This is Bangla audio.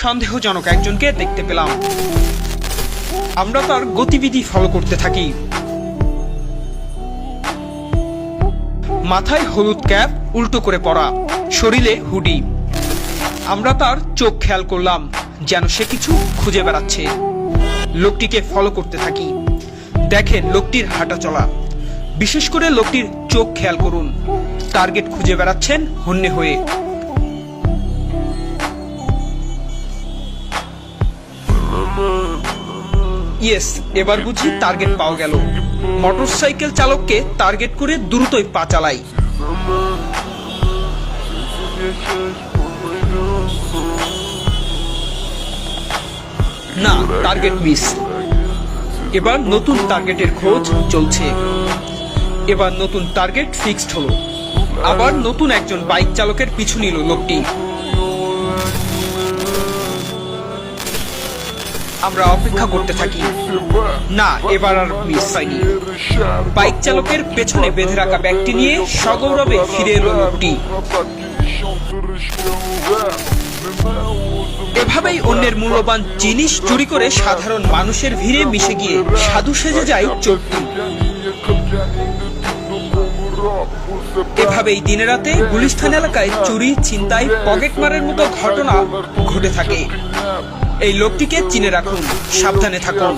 সন্দেহজনক একজনকে দেখতে পেলাম। আমরা তার গতিবিধি ফলো করতে থাকি। মাথায় হলুদ ক্যাপ উল্টো করে পরা, শরীরে হুডি। আমরা তার চোখ খেয়াল করলাম, যেন সে কিছু খুঁজে বেড়াচ্ছে। লোকটিকে ফলো করতে থাকি। দেখেন লোকটির হাঁটা চলা, বিশেষ করে লোকটির চোখ খেয়াল করুন। টার্গেট খুঁজে বেড়াচ্ছেন হন্যে হয়ে। ইয়েস, এবার বুঝি টার্গেট পাওয়া গেল। মোটরসাইকেল চালককে টার্গেট করে দ্রুতই পা চালাই। না, টার্গেট মিস। এবার নতুন টার্গেটের খোঁজ চলছে। এবার নতুন টার্গেট ফিক্সড হলো। আবার নতুন একজন বাইক চালকের পিছু নিল লোকটি। আমরা অপেক্ষা করতে থাকি। না, এবার আর মিস হয়নি। বাইক চালকের পেছনে বেঁধে রাখা ব্যাগটি নিয়ে সগৌরবে ফিরে এলো লোকটি। এভাবেই অন্যের মূল্যবান জিনিস চুরি করে সাধারণ মানুষের ভিড়ে মিশে গিয়ে সাধু সেজে যায় চোরটি। এভাবেই দিনে রাতে গুলিস্তান এলাকায় চুরি, ছিনতাই, পকেটমারের মতো ঘটনা ঘটে থাকে। এই লোকটিকে চিনে রাখুন, সাবধানে থাকুন।